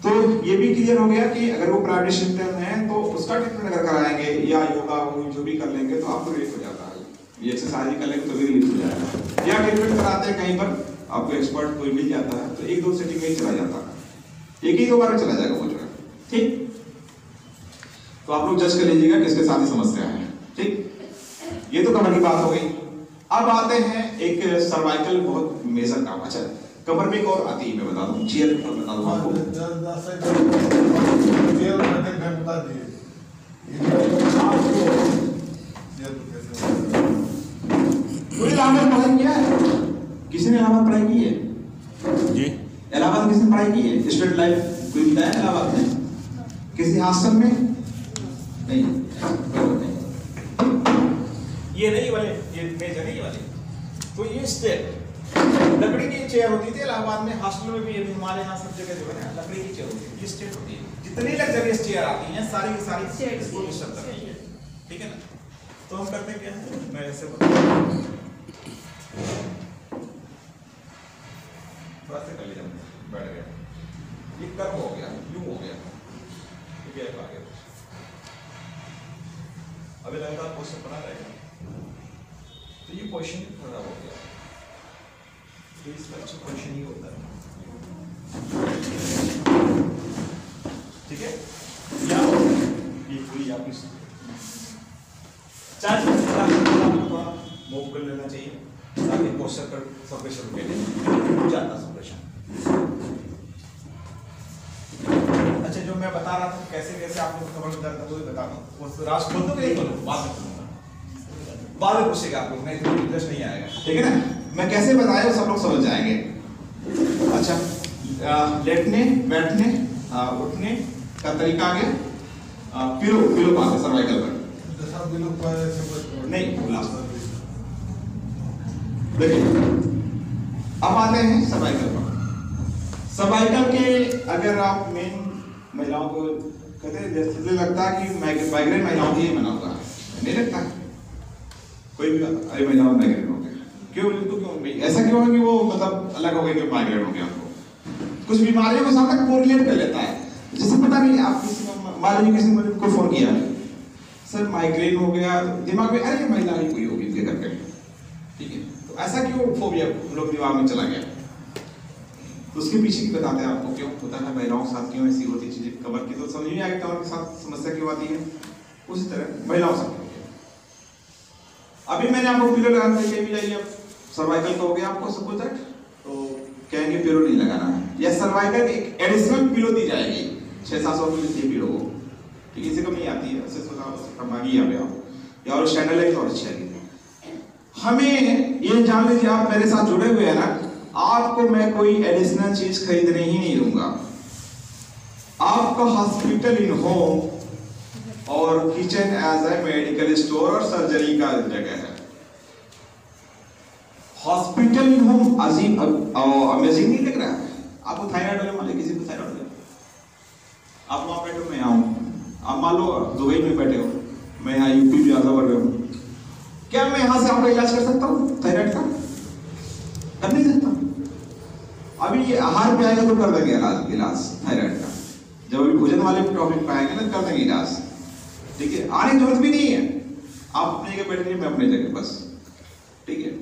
तो ये भी क्लियर हो गया कि अगर वो प्राइमरी सिम्टम है तो उसका ट्रीटमेंट अगर कराएंगे या योगा जो भी कर लेंगे तो आपको रिलीफ हो जाता है, ये एक्सरसाइज कर लेंगे तो भी रिलीफ हो जाएगा, या ट्रीटमेंट कराते हैं कहीं पर आपको एक्सपर्ट कोई मिल जाता है तो 1-2 सेटिंग में ही चला जाता है, 1 ही 2 बार में चला जाएगा वो जो है, ठीक? तो आप लोग जज कर लीजिएगा किसके साथ ही समस्या है, ठीक? ये तो कमर की बात हो गई। अब आते हैं एक सर्वाइकल बहुत मेजर काम। अच्छा, कमर में एक और आती है, मैं बता दूं, चेयर पर बता दूं आपको, कोई इलाहाबाद पढ़ाई किया है? किसी ने इलाहाबाद पढ़ाई की है जी? इलाहाबाद किसने पढ़ाई की है? स्टूडेंट लाइफ कोई बताया इलाहाबाद में? किसी हॉस्टल में? नहीं, ये नहीं वाले, ये मेज है नहीं वाले, तो ये स्टेट लकड़ी की चेयर होती थी इलाहाबाद में, हॉस्टल में भी, ये हमारे यहाँ सब जगह जो है ना लकड़ी की चेयर होती है, ये स्टेट होती है। जितनी लग्जरियस चेयर आती हैं सारी की सारी इसको डिस्टर्ब करती है, ठीक है ना? तो हम करते क्या है, मैं ऐसे थोड़ा सा कर लिया, बैठ गया, ये कर्व हो गया, यूं हो गया, ठीक है, आ गया, अभी लगातार पोस्टर बना रहेगा, तो ये पोजीशन थोड़ा हो गया, तो इसमें अच्छा पोजीशन ही होता है, ठीक है? या ये पूरी आपकी चार्ज थोड़ा मूव कर लेना चाहिए ताकि पोस्टर पर सर्कुलेशन रुके, जाता सर्कुलेशन। अच्छा, जो मैं बता रहा था कैसे कैसे आप लोग कमर में दर्द है वो भी बता दूं, उस राज खोल दो कि नहीं खोलो, बाद में पूछेगा आप लोग, नहीं तो इंटरेस्ट नहीं आएगा, ठीक है ना? मैं कैसे बताया सब लोग समझ जाएंगे। अच्छा, लेटने, बैठने, उठने का तरीका आ गया, पिलो पास है सर्वाइकल पर, नहीं लास्ट देखिए। अब आते हैं सर्वाइकल पर। सर्वाइकल के अगर आप मेन महिलाओं को कहते हैं, जैसे लगता है कि माइग्रेन महिलाओं के लिए बना हुआ है, नहीं लगता? कोई भी अरे महिलाओं माइग्रेन हो गया, क्यों? इनको क्यों भाई ऐसा क्यों है कि वो मतलब अलग हो गया कि माइग्रेन हो गया आपको? कुछ बीमारियों के साथ कोरिलेट कर लेता है। जैसे पता नहीं आप किसी को मान लीजिए किसी ने को फोन किया, सर माइग्रेन हो गया, दिमाग में अरे महिला ही कोई होगी इनके घर पे, ठीक है, तो ऐसा क्यों फोबिया लोग दिमाग में चला गया? तो उसके पीछे की बताते हैं आपको क्यों होता है, महिलाओं के साथ क्यों ऐसी होती चीजें। कमर की तो समझ नहीं आएगी, कमर के साथ समस्या क्यों आती है, उसी तरह महिलाओं से। अभी मैंने आपको पिलो लगाने के लिए भी जाइए, सर्वाइकल का हो गया आपको सब कुछ, तो कहेंगे पिलो नहीं लगाना है, या सर्वाइकल एक एडिशनल पिलो दी जाएगी 600-700 रुपये की पिलो, ठीक है, इसे कम नहीं आती है, उससे कम आ गया, या और स्टैंडर्ड है तो और अच्छी आएगी। हमें ये जान लीजिए, आप मेरे साथ जुड़े हुए हैं ना, आपको मैं कोई एडिशनल चीज खरीदने ही नहीं दूंगा। आपका हॉस्पिटल इन होम और kitchen as a medical store और सर्जरी का जगह है। हॉस्पिटल इन होम अजीब अमेजिंग नहीं लग रहा है आपको? थायराइड वाले मान लो, किसी को थायराइड है, आप वहां बैठे हो, मैं आऊं, आप मान लो दुबई में बैठे हो, मैं यहाँ यूपी में आता बढ़ रहा हूँ, क्या मैं यहाँ से आपका इलाज कर सकता हूँ थायराइड का? कर नहीं सकता। अभी आहार पे आएगा तो कर देंगे इलाज थायराइड का, जब अभी भोजन वाले टॉपिक पे आएंगे ना कर देंगे इलाज, ठीक है, आने की जरूरत भी नहीं है, आप अपनी जगह बैठे, मैं अपनी जगह, बस, ठीक है।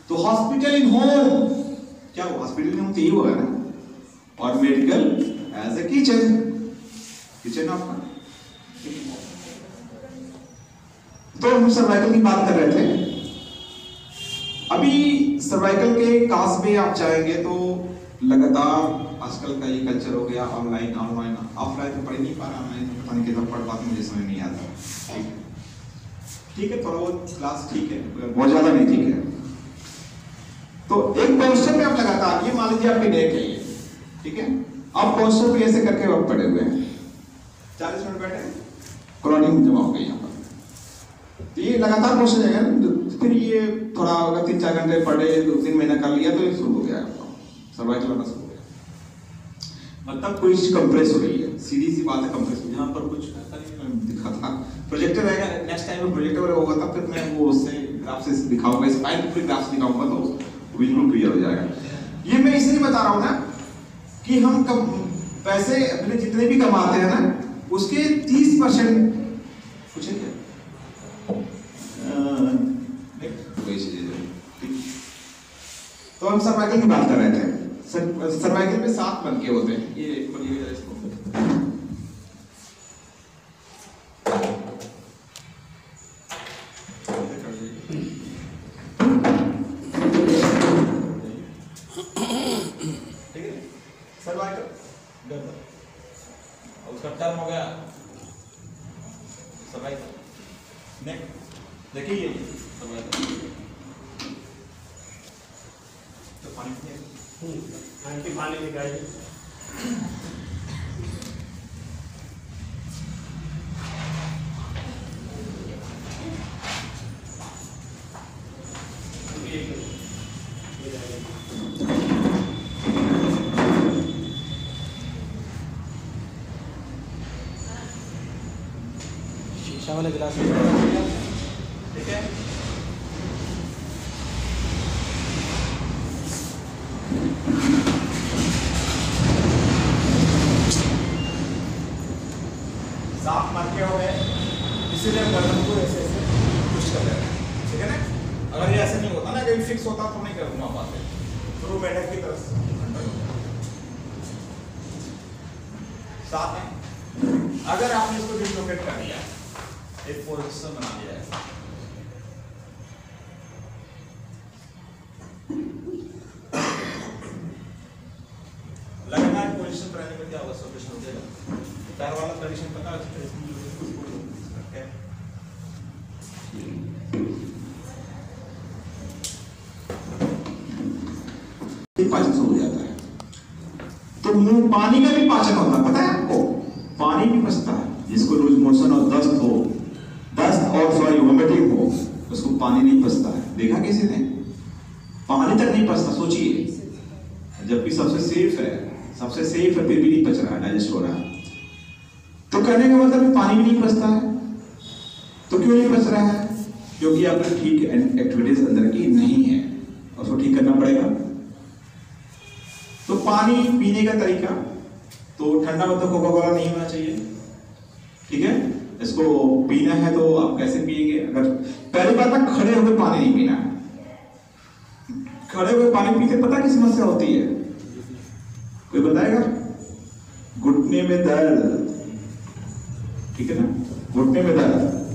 तो हॉस्पिटल इन होम, क्या वो हॉस्पिटल इन होम तो यही होगा ना, और मेडिकल एज ए किचन आपका। तो हम सर्वाइकल की बात कर रहे थे। अभी सर्वाइकल के काज में आप चाहेंगे तो लगातार आजकल का ये कल्चर हो गया, ऑनलाइन ऑफलाइन तो पढ़ नहीं पा रहा, ऑनलाइन तो पता नहीं कितना पढ़ पाते, मुझे समझ नहीं आता, ठीक है, थोड़ा बहुत क्लास ठीक है, बहुत ज्यादा नहीं, ठीक है। तो एक पोस्टर पे आप लगातार, ये मान लीजिए आपकी नेक है ये, ठीक है, आप पोस्टर पे ऐसे करके आप पढ़े हुए हैं, 40 मिनट बैठे, क्लॉटिंग जमा हो गई यहाँ पर, तो ये लगातार पोस्टर जाएगा ना, फिर ये थोड़ा अगर 3-4 घंटे पढ़े, 2-3 महीना कर लिया तो ये शुरू हो गया आपका सर्वाइकल आना शुरू हो गया, मतलब कोई चीज कंप्रेस हो रही है, सीधी सी बात है, कंप्रेस। यहाँ पर कुछ दिखा था, प्रोजेक्टर रहेगा, नेक्स्ट टाइम में प्रोजेक्टर होगा तब तक मैं वो उससे ग्राफ से दिखाऊंगा, स्पाइन के ग्राफ से दिखाऊंगा तो विजुअल क्लियर हो जाएगा। ये मैं इसलिए बता रहा हूँ ना कि हम पैसे अपने जितने भी कमाते हैं ना, उसके 30% कुछ है तो हम सर्वाइकल की बात कर रहे थे। सर्वाइकल में 7 बनके होते हैं, ये खोलिएगा इसको, ठीक है, सर्वाइकल उसका टर्म हो गया सर्वाइकल। नेक्स्ट देखिए ये सर्वाइकल तो पानी निकालिए, शीशा वाले गिलास, ठीक है। साफ मटके हो गए, इसीलिए गर्दन को ऐसे ऐसे पुश कर रहे हैं, ठीक है ना। अगर ये ऐसे नहीं होता ना, कहीं फिक्स होता तो नहीं कर पाते, शुरू बैठक की तरफ साथ में अगर आपने इसको डिसलोकेट कर दिया, एक पोजीशन बना दिया है, लगातार पोजीशन पर रहने में क्या होगा, सॉल्यूशन हो जाएगा। पैर वाला पोजीशन पता है, पाचन से हो जाता है। तो मुंह पानी का भी पाचन होता है, पता है आपको, पानी भी पचता है। जिसको लूज मोशन और दस्त और वोमिटिंग हो, उसको पानी नहीं पचता है। देखा किसी ने? पानी तक नहीं पचता, सोचिए, जबकि सबसे सेफ है फिर भी नहीं पच रहा है, डाइजेस्ट हो रहा है। तो कहने का मतलब पानी भी नहीं पचता है। तो क्यों नहीं पच रहा है? क्योंकि आपकी ठीक एक्टिविटीज अंदर की नहीं है। उसको ठीक करना पड़ेगा। तो पानी पीने का तरीका, तो ठंडा मतलब कोका कोला नहीं होना चाहिए, ठीक है। इसको पीना है तो आप कैसे पिएंगे? अगर पहली बात ना, खड़े होकर पानी नहीं पीना है। खड़े हुए पानी पीते पता की समस्या होती है, कोई बताएगा? घुटने में दर्द, ठीक है ना, घुटने में दर्द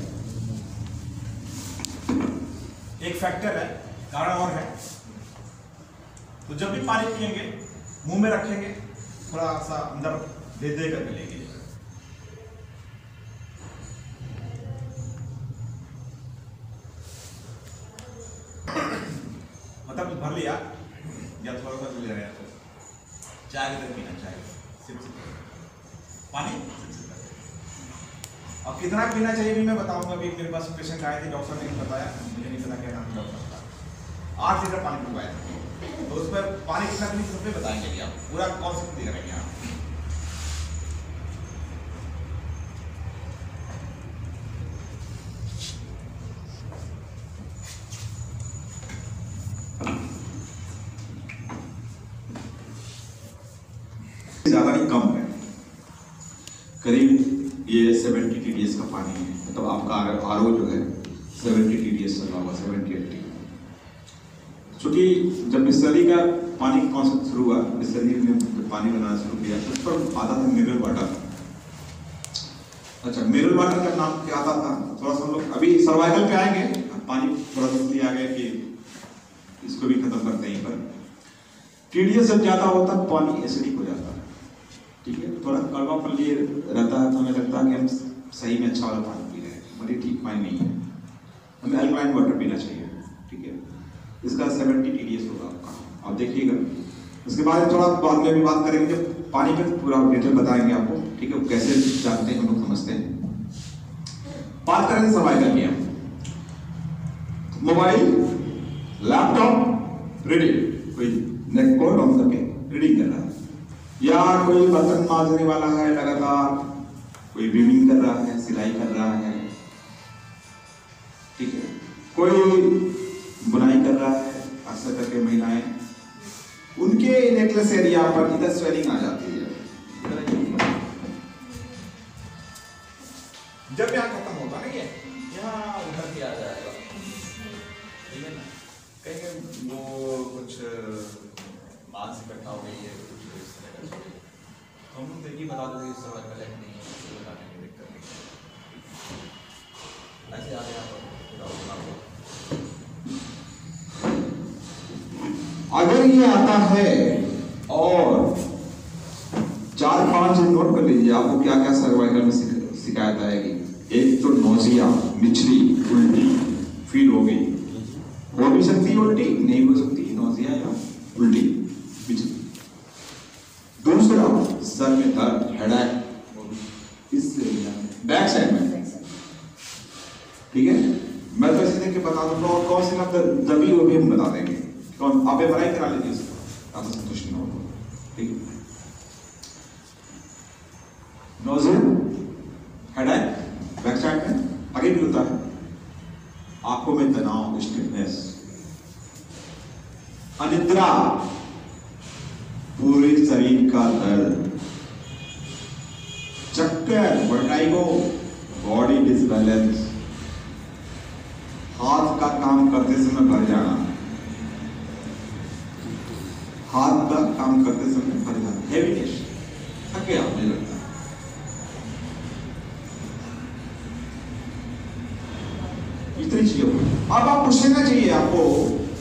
एक फैक्टर है, कारण और है। तो जब भी पानी पिएंगे मुंह में रखेंगे, थोड़ा सा अंदर दे दे करके लेंगे। मतलब भर लिया या थोड़ा सा ले रहे हैं, तो चाय की तरह पीना, चाय सिप पानी अब कितना पीना चाहिए भी मैं बताऊंगा। अभी मेरे पास पेशेंट आए थे, डॉक्टर ने बताया, मुझे नहीं पता क्या नाम डॉक्टर का, 8 लीटर पानी पिलवाया था। तो उस पर पानी कितना पीने सब पे बताएंगे अभी, आप पूरा कॉन्सेप्ट दे रहे हैं आप। ज्यादा नहीं, कम है, करीब ये 70 TDS का पानी है। मतलब आपका आरओ जो है 70 TDS चल रहा होगा, 70-80। क्योंकि जब बिस्लरी का पानी का कॉन्सेप्ट शुरू हुआ, बिस्लरी ने जब पानी बनाना शुरू किया तो उस पर आता था मिनरल वाटर। अच्छा, मिनरल वाटर का नाम क्या आता था, थोड़ा सा हम लोग अभी सर्वाइवल पे आएंगे। पानी थोड़ा सा इसलिए आ गया कि इसको भी खत्म करते हैं। पर TDS जब ज्यादा होता है पानी एसिडिक हो जाता है, ठीक है, थोड़ा कड़वापन लिए रहता है। तो हमें लगता है कि हम सही में अच्छा वाला पानी पी रहे हैं, बड़ी ठीक पानी नहीं है, हमें अल्कलाइन वाटर पीना चाहिए, ठीक है। इसका 70 TDS होगा आपका, आप देखिएगा। उसके बाद थोड़ा बाद में भी बात करेंगे, जब पानी पे पूरा डिटेल बताएंगे आपको, ठीक है, कैसे जानते हैं हम लोग, समझते हैं। बात करेंगे सर्वाइवल की। मोबाइल, लैपटॉप रीडिंग, कोई नेक को ऑन करके रीडिंग कर रहा है, या कोई बर्तन मांजने वाला है लगातार, कोई वीविंग कर रहा है, सिलाई कर रहा है, ठीक है, कोई बुनाई कर रहा है, अक्सर करके महिलाएं, उनके नेकलेस एरिया पर इधर स्वेलिंग आ जाती है। जब यहाँ खत्म होगा ना, ये यहाँ उधर के आ जाएगा, ठीक है ना, कहीं वो कुछ मांस इकट्ठा हो गई है, कुछ इस तरह का, हम लोग देखिए बता दो ये सब कलेक्ट नहीं है, बताने में दिक्कत नहीं ऐसे आ गया। अगर ये आता है, और 4-5 नोट कर लीजिए, आपको क्या क्या सर्वाइकल में शिकायत आएगी। एक तो नोजिया, मिचली, उल्टी फील हो गई, हो भी सकती है उल्टी, नहीं हो सकती नोजिया या उल्टी, मिचली। दूसरा, सर में दर्द, हेडेक, इस बैक साइड में, ठीक है। मैं तो ऐसे देख के बता दूंगा, और कौन सी दबी वो भी हम बता देंगे। कौन आप एमआरआई करा लीजिए इसको, आपको संतुष्ट न हो, ठीक है। नोजिया, हेडेक, बैक साइड में आगे भी होता है, आंखों में तनाव, स्टिफनेस, अनिद्रा, पूरे शरीर का दर्द, चक्कर, वर्टाइगो, बॉडी डिसबैलेंस, हाथ का काम करते समय भर जाना, हाथ का काम करते समय भर जाना, हेवीनेस, थके आप, मुझे लगता है। इतनी चीजें। अब आप पूछना चाहिए आपको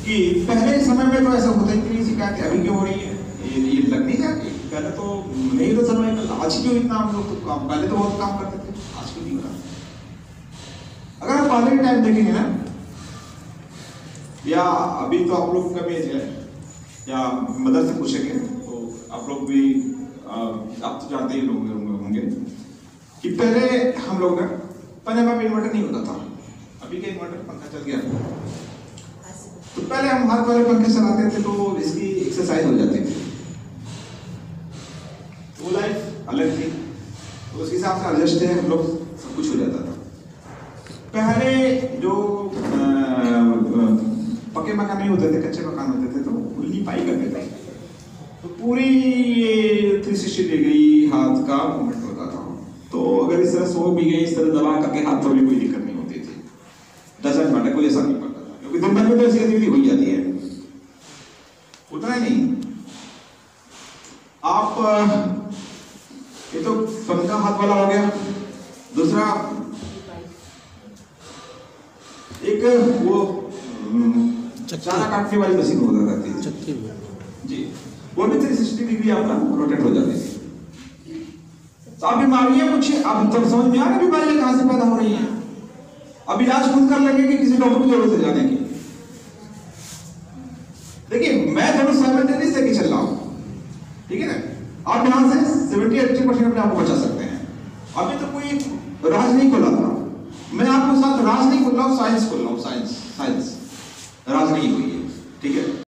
कि पहले समय में तो ऐसा होता ही नहीं, शिकायत अभी क्यों हो रही है, ये लग नहीं जाती। पहले तो नहीं तो सर्वाइकल, आज क्यों इतना हम लोग तो काम, पहले तो बहुत काम करते थे, आज क्यों नहीं हो रहा। अगर आप पहले के टाइम देखेंगे ना, या अभी तो आप लोग का भी है, या मदर से पूछेंगे तो आप लोग भी आप तो जानते ही लोग होंगे कि पहले हम लोग ना, पहले में इन्वर्टर नहीं होता था, अभी के इन्वर्टर पंखा चल गया। तो पहले हम हाथ वाले पंखे चलाते थे तो इसकी एक्सरसाइज हो जाती थी, वो लाइफ अलग थी, तो उस हिसाब से एडजस्ट है, हम लोग सब कुछ हो जाता था। पहले जो पके पक्के मकान नहीं होते थे, कच्चे मकान होते थे, तो उल्ली पाई करते थे, तो पूरी 360 डिग्री हाथ का मूवमेंट होता था। तो अगर इस तरह सो भी गए, इस तरह दबा करके हाथ तो भी कोई दिक्कत नहीं होती थी, डजंट मैटर, कोई असर नहीं पड़ता था, क्योंकि दिन भर में तो ऐसी गतिविधि हो जाती है। उतना ही नहीं, आप ये तो फनका हाथ वाला हो गया। दूसरा एक वो चारा काटने वाली मशीन होता करती थी चक्की जी, वो भी 360 डिग्री आपका रोटेट हो जाती थी। तो आप बीमारियां कुछ अब तब समझ में आ रहा है बीमारियां कहां से पैदा हो रही हैं। अब इलाज खुद कर लेंगे कि किसी डॉक्टर की जरूरत है जाने की। देखिए मैं दोनों साइमल्टेनियस लेके चल रहा हूं, ठीक है ना। आप यहां से 70-80% अपने आप को बचा सकते हैं। अभी तो कोई राज नहीं खोला था, मैं आपके साथ राज नहीं खोल रहा हूं, साइंस खोल रहा हूं। साइंस राज नहीं हुई